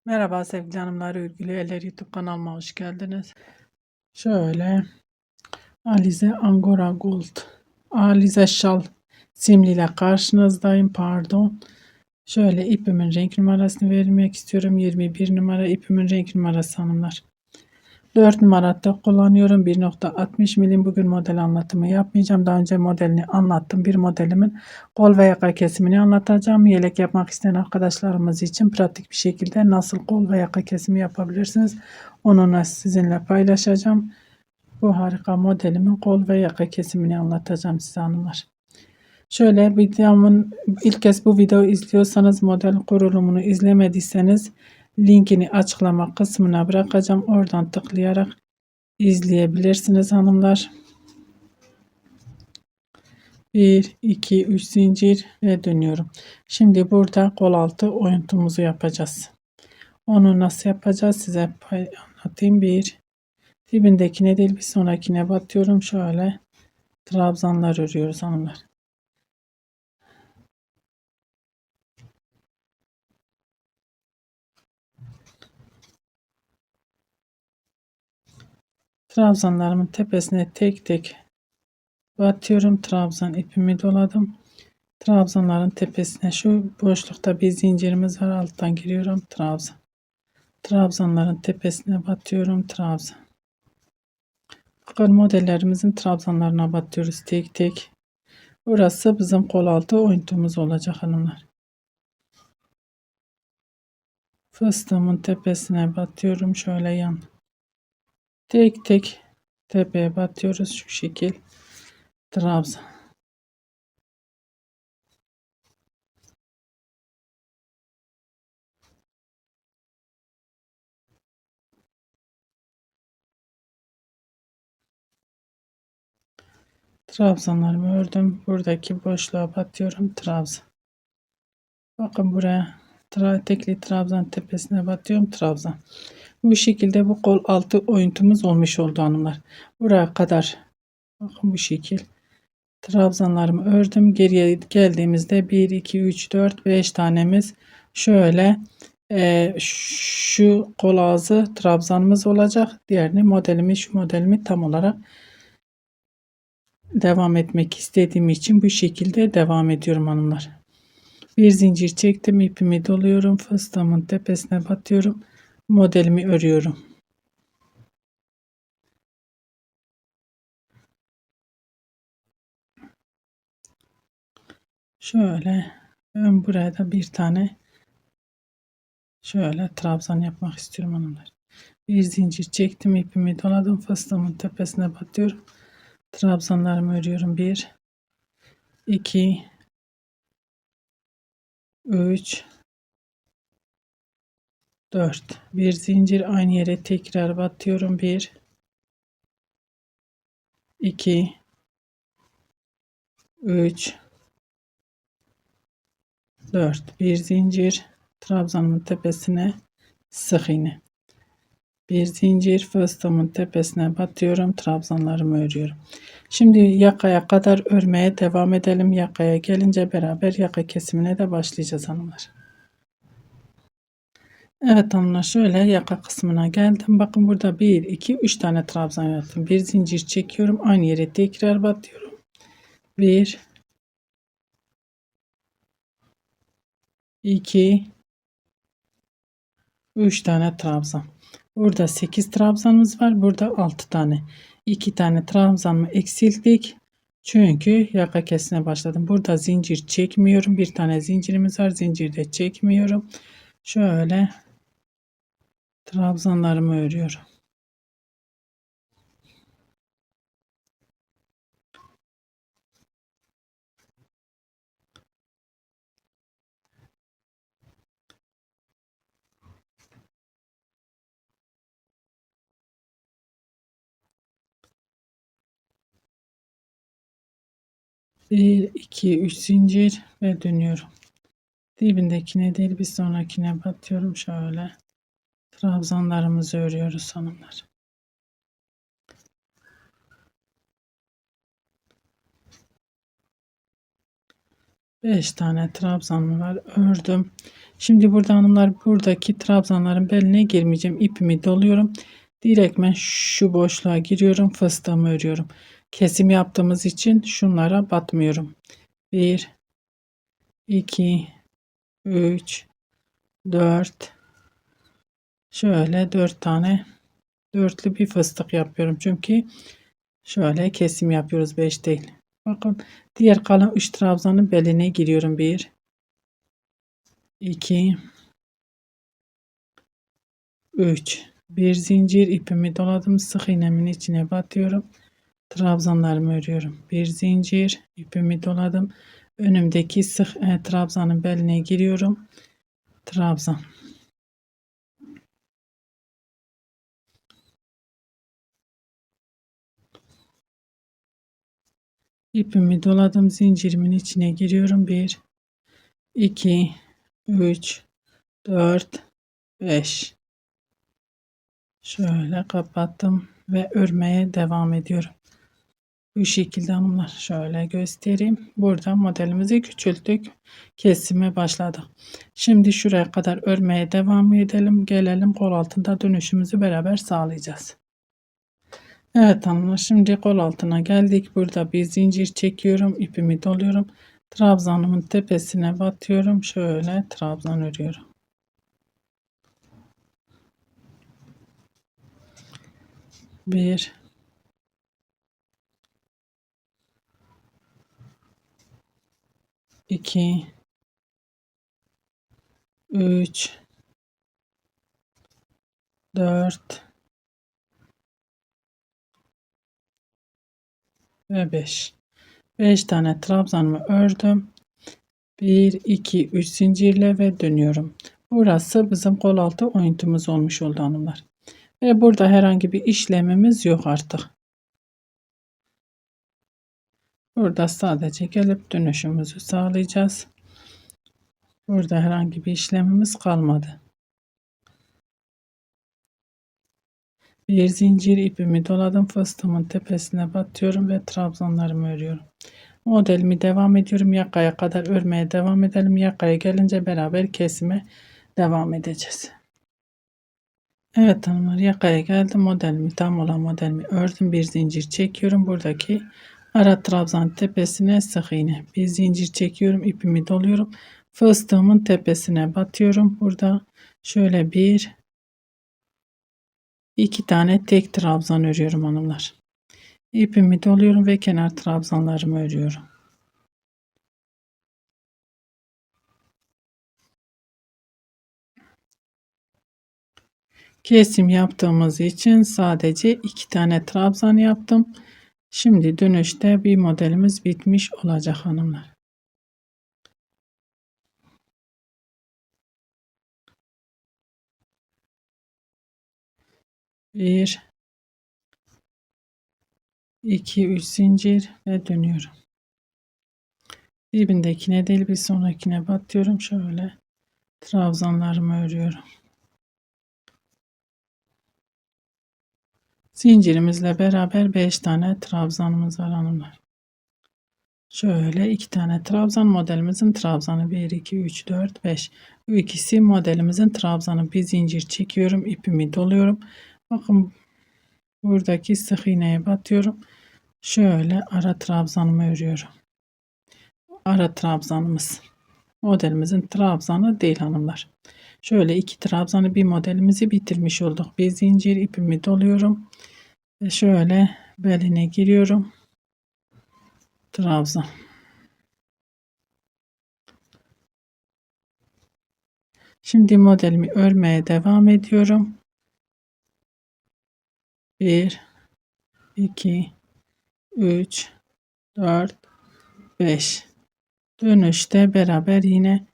Merhaba sevgili hanımlar, Örgülü Eller YouTube kanalıma hoş geldiniz. Şöyle Alize Angora Gold, Alize Şal simliyle karşınızdayım. Pardon. Şöyle ipimin renk numarasını vermek istiyorum. 21 numara ipimin renk numarası hanımlar. 4 numaratta kullanıyorum. 1.60 milim. Bugün model anlatımı yapmayacağım. Daha önce modelini anlattım. Bir modelimin kol ve yaka kesimini anlatacağım. Yelek yapmak isteyen arkadaşlarımız için pratik bir şekilde nasıl kol ve yaka kesimi yapabilirsiniz, onu sizinle paylaşacağım. Bu harika modelimin kol ve yaka kesimini anlatacağım size hanımlar. Şöyle videomun ilk kez bu videoyu izliyorsanız, model kurulumunu izlemediyseniz linkini açıklama kısmına bırakacağım. Oradan tıklayarak izleyebilirsiniz hanımlar. 1 2 3 zincir ve dönüyorum. Şimdi burada kol altı oyuntumuzu yapacağız. Onu nasıl yapacağız size anlatayım. Bir dibindekine değil bir sonrakine batıyorum. Şöyle trabzanlar örüyoruz hanımlar. Trabzanlarımın tepesine tek tek batıyorum. Trabzan ipimi doladım. Trabzanların tepesine şu boşlukta bir zincirimiz var. Alttan giriyorum. Trabzan. Trabzanların tepesine batıyorum. Trabzan. Bakın modellerimizin trabzanlarına batıyoruz tek tek. Burası bizim kol altı oyuntumuz olacak hanımlar. Fıstığımın tepesine batıyorum. Şöyle yan. Tek tek tepeye batıyoruz. Şu şekil. Trabzan. Trabzanlarımı ördüm. Buradaki boşluğa batıyorum. Trabzan. Bakın buraya tekli trabzan tepesine batıyorum. Trabzan. Bu şekilde bu kol altı oyuntumuz olmuş oldu hanımlar. Buraya kadar bakın bu şekil. Trabzanlarımı ördüm. Geriye geldiğimizde 1 2 3 4 5 tanemiz şöyle şu kol ağzı trabzanımız olacak. Diğerini şu modelimi tam olarak devam etmek istediğim için bu şekilde devam ediyorum hanımlar. Bir zincir çektim, ipimi doluyorum, fıstığımın tepesine batıyorum, modelimi örüyorum. Şöyle ben buraya da bir tane şöyle trabzan yapmak istiyorum hanımlar. Bir zincir çektim, ipimi doladım, fıstığımın tepesine batıyorum, trabzanlarımı örüyorum. 1 2 3 4 bir zincir, aynı yere tekrar batıyorum. 1 2 3 4 bir zincir, trabzanın tepesine sık iğne, bir zincir, fıstığımın tepesine batıyorum, trabzanlarımı örüyorum. Şimdi yakaya kadar örmeye devam edelim. Yakaya gelince beraber yaka kesimine de başlayacağız hanımlar. Evet hanımlar, şöyle yaka kısmına geldim. Bakın burada 1 2 3 tane trabzan yaptım. Bir zincir çekiyorum, aynı yere tekrar batıyorum. 1 2 3 tane trabzan. Burada 8 trabzanımız var. Burada 6 tane. 2 tane trabzanımı eksilttik. Çünkü yaka kesine başladım. Burada zincir çekmiyorum. Bir tane zincirimiz var. Zincirde çekmiyorum. Şöyle trabzanlarımı örüyorum. Bir, iki, üç zincir ve dönüyorum. Dibindekine değil bir sonrakine batıyorum. Şöyle trabzanlarımızı örüyoruz hanımlar. 5 tane trabzanım var. Ördüm. Şimdi burada hanımlar buradaki trabzanların beline girmeyeceğim. İpimi doluyorum. Direktmen şu boşluğa giriyorum. Fıstığımı örüyorum. Kesim yaptığımız için şunlara batmıyorum. 1, 2, 3, 4. Şöyle 4 tane dörtlü bir fıstık yapıyorum. Çünkü şöyle kesim yapıyoruz. 5 değil. Bakın diğer kalan 3 trabzanın beline giriyorum. 1, 2, 3. Bir zincir ipimi doladım. Sık iğnemin içine batıyorum. Trabzanlarımı örüyorum. Bir zincir ipimi doladım. Önümdeki sık trabzanın beline giriyorum. Trabzan. İpimi doladım. Zincirimin içine giriyorum. 1, 2, 3, 4, 5. Şöyle kapattım ve örmeye devam ediyorum. Bu şekilde hanımlar şöyle göstereyim. Burada modelimizi küçülttük. Kesime başladık. Şimdi şuraya kadar örmeye devam edelim. Gelelim kol altında dönüşümüzü beraber sağlayacağız. Evet hanımlar şimdi kol altına geldik. Burada bir zincir çekiyorum. İpimi doluyorum. Trabzanımın tepesine batıyorum. Şöyle trabzan örüyorum. Bir, 2, 3, 4 ve 5. 5 tane trabzanımı ördüm. 1, 2, 3 zincirle ve dönüyorum. Burası bizim kol altı oyuntumuz olmuş oldu hanımlar. Ve burada herhangi bir işlemimiz yok artık. Burada sadece gelip dönüşümüzü sağlayacağız. Burada herhangi bir işlemimiz kalmadı. Bir zincir ipimi doladım. Fıstığımın tepesine batıyorum ve trabzanlarımı örüyorum. Modelimi devam ediyorum. Yakaya kadar örmeye devam edelim. Yakaya gelince beraber kesime devam edeceğiz. Evet hanımlar yakaya geldim. Modelimi tam olan modelimi ördüm. Bir zincir çekiyorum. Buradaki ara trabzan tepesine sık iğne. Bir zincir çekiyorum. İpimi doluyorum. Fıstığımın tepesine batıyorum. Burada şöyle bir iki tane tek trabzan örüyorum hanımlar. İpimi doluyorum ve kenar trabzanlarımı örüyorum. Kesim yaptığımız için sadece 2 tane trabzan yaptım. Şimdi dönüşte bir modelimiz bitmiş olacak hanımlar. Bir, 2, 3 zincir ve dönüyorum. Dibindekine değil bir sonrakine batıyorum. Şöyle trabzanlarımı örüyorum. Zincirimizle beraber 5 tane trabzanımız var hanımlar. Şöyle 2 tane trabzan modelimizin trabzanı 1, 2, 3, 4, 5. Bu ikisi modelimizin trabzanı. Bir zincir çekiyorum. İpimi doluyorum. Bakın buradaki sık iğneye batıyorum. Şöyle ara trabzanımı örüyorum. Ara trabzanımız. Modelimizin trabzanı değil hanımlar. Şöyle 2 trabzanı bir modelimizi bitirmiş olduk. Bir zincir ipimi doluyorum. Ve şöyle beline giriyorum. Trabzan. Şimdi modelimi örmeye devam ediyorum. 1, 2, 3, 4, 5. Dönüşte beraber yine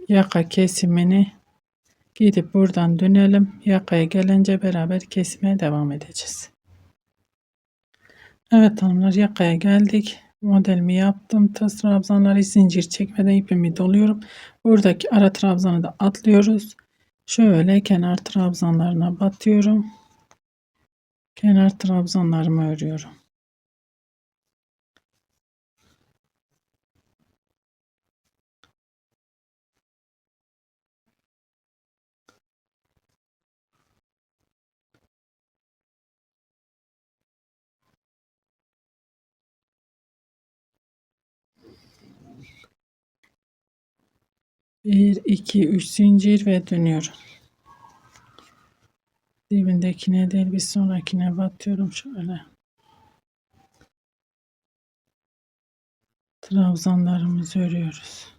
yaka kesimini gidip buradan dönelim. Yakaya gelince beraber kesmeye devam edeceğiz. Evet hanımlar yakaya geldik. Modelimi yaptım. Tığ trabzanları zincir çekmeden ipimi doluyorum. Buradaki ara trabzanı da atlıyoruz. Şöyle kenar trabzanlarına batıyorum. Kenar trabzanlarımı örüyorum. 1 2 3 zincir ve dönüyorum. Dibindekine değil bir sonrakine batıyorum şöyle. Trabzanlarımızı örüyoruz.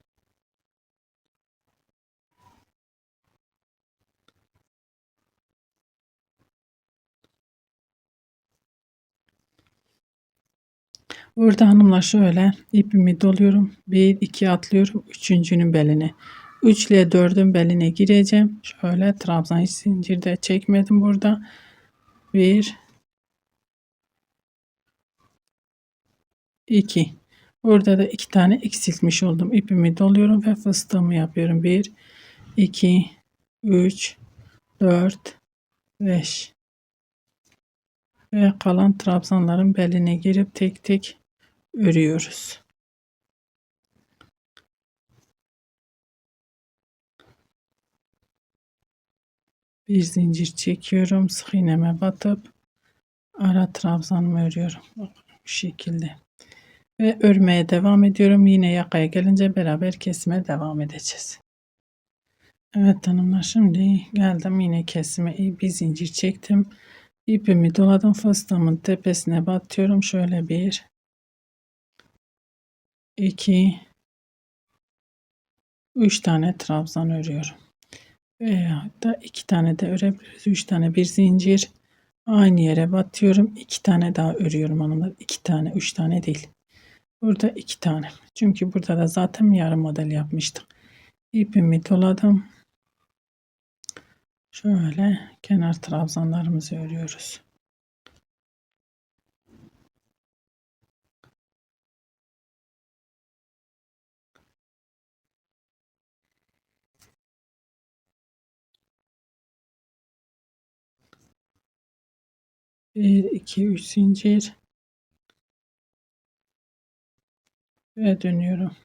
Burada hanımlar şöyle ipimi doluyorum. 1 2 atlıyorum. Üçüncünün beline. 3 ile 4'ün beline gireceğim. Şöyle trabzan, hiç zincirde çekmedim burada. 1 2. Burada da 2 tane eksiltmiş oldum. İpimi doluyorum ve fıstığımı yapıyorum. 1 2 3 4 5 ve kalan trabzanların beline girip tek tek örüyoruz. Bir zincir çekiyorum, sık iğneme batıp ara trabzanımı örüyorum. Bu şekilde. Ve örmeye devam ediyorum. Yine yakaya gelince beraber kesime devam edeceğiz. Evet hanımlar, şimdi geldim yine kesime. Bir zincir çektim. İpimi doladım. Fıstığımın tepesine batıyorum. Şöyle 1 2 3 tane trabzan örüyorum. Veyahut da 2 tane de örebiliriz. 3 tane bir zincir. Aynı yere batıyorum. 2 tane daha örüyorum hanımlar. 2 tane, 3 tane değil. Burada 2 tane. Çünkü burada da zaten yarım model yapmıştık. İpimi doladım. Şöyle kenar trabzanlarımızı örüyoruz. Bir, iki, üç zincir ve dönüyorum.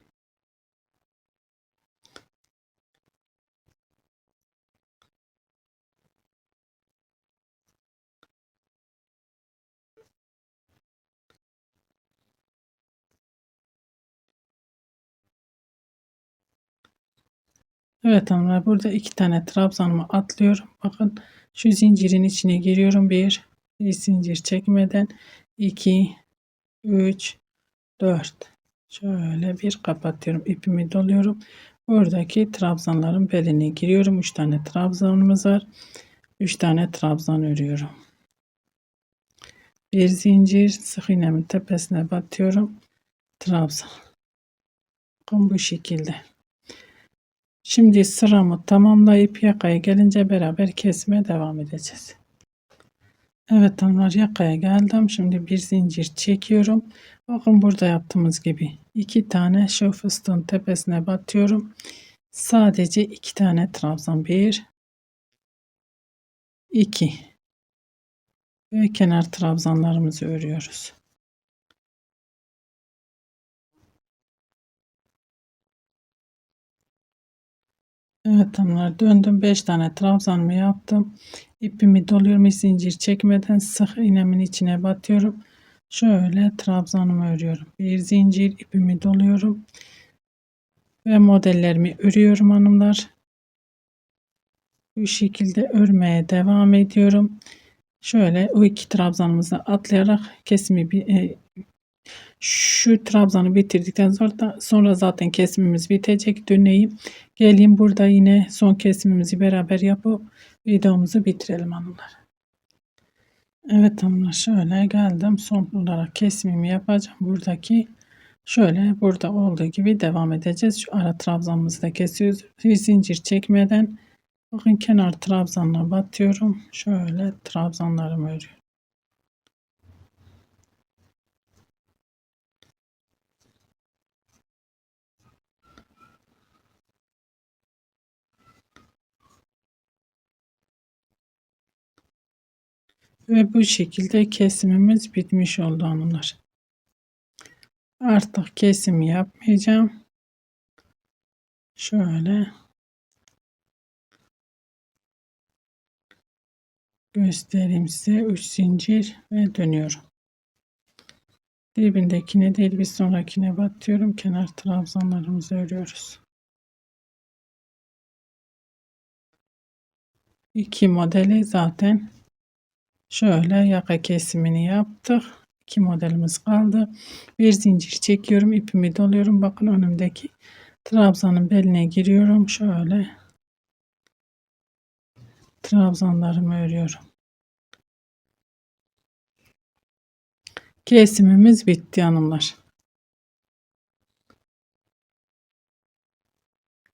Evet hanımlar, burada 2 tane trabzanımı atlıyorum. Bakın şu zincirin içine giriyorum. Bir zincir çekmeden 2 3 4 şöyle bir kapatıyorum. İpimi doluyorum. Buradaki trabzanların beline giriyorum. 3 tane trabzanımız var. 3 tane trabzan örüyorum. Bir zincir, sık iğnemin tepesine batıyorum. Trabzan. Bakın bu şekilde. Şimdi sıramı tamamlayıp yakaya gelince beraber kesmeye devam edeceğiz. Evet hanımlar, yakaya geldim. Şimdi bir zincir çekiyorum. Bakın burada yaptığımız gibi 2 tane şu fıstığın tepesine batıyorum. Sadece 2 tane trabzan. 1 2 ve kenar trabzanlarımızı örüyoruz. Evet hanımlar, döndüm, 5 tane trabzanımı yaptım. İpimi doluyorum, hiç zincir çekmeden sık iğnemin içine batıyorum. Şöyle trabzanımı örüyorum. Bir zincir, ipimi doluyorum ve modellerimi örüyorum hanımlar. Bu şekilde örmeye devam ediyorum. Şöyle o 2 trabzanımızı atlayarak kesimi şu trabzanı bitirdikten sonra zaten kesimimiz bitecek. Döneyim. Geleyim, burada yine son kesimimizi beraber yapıp videomuzu bitirelim hanımlar. Evet hanımlar, şöyle geldim. Son olarak kesimimi yapacağım. Buradaki şöyle burada olduğu gibi devam edeceğiz. Şu ara trabzanımızı da kesiyoruz. Bir zincir çekmeden bakın kenar trabzanına batıyorum. Şöyle trabzanlarımı örüyorum. Ve bu şekilde kesimimiz bitmiş oldu hanımlar. Artık kesim yapmayacağım. Şöyle göstereyim size. 3 zincir ve dönüyorum. Dibindekine değil bir sonrakine batıyorum. Kenar trabzanlarımızı örüyoruz. iki modeli zaten şöyle yaka kesimini yaptık. 2 modelimiz kaldı. Bir zincir çekiyorum. İpimi doluyorum. Bakın önümdeki trabzanın beline giriyorum. Şöyle trabzanlarımı örüyorum. Kesimimiz bitti hanımlar.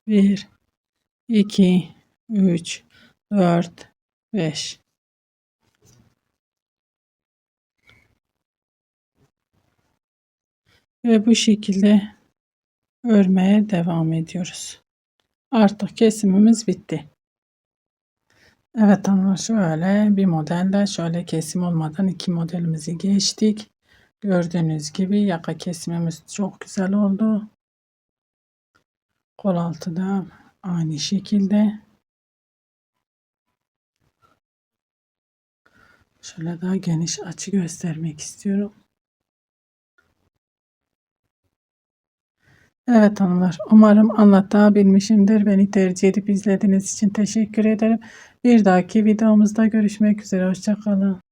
1, 2, 3, 4, 5. Ve bu şekilde örmeye devam ediyoruz. Artık kesimimiz bitti. Evet hanımlar, şöyle bir modelde şöyle kesim olmadan iki modelimizi geçtik. Gördüğünüz gibi yaka kesimimiz çok güzel oldu. Kol altı da aynı şekilde. Şöyle daha geniş açı göstermek istiyorum. Evet hanımlar, umarım anlatabilmişimdir. Beni tercih edip izlediğiniz için teşekkür ederim. Bir dahaki videomuzda görüşmek üzere. Hoşça kalın.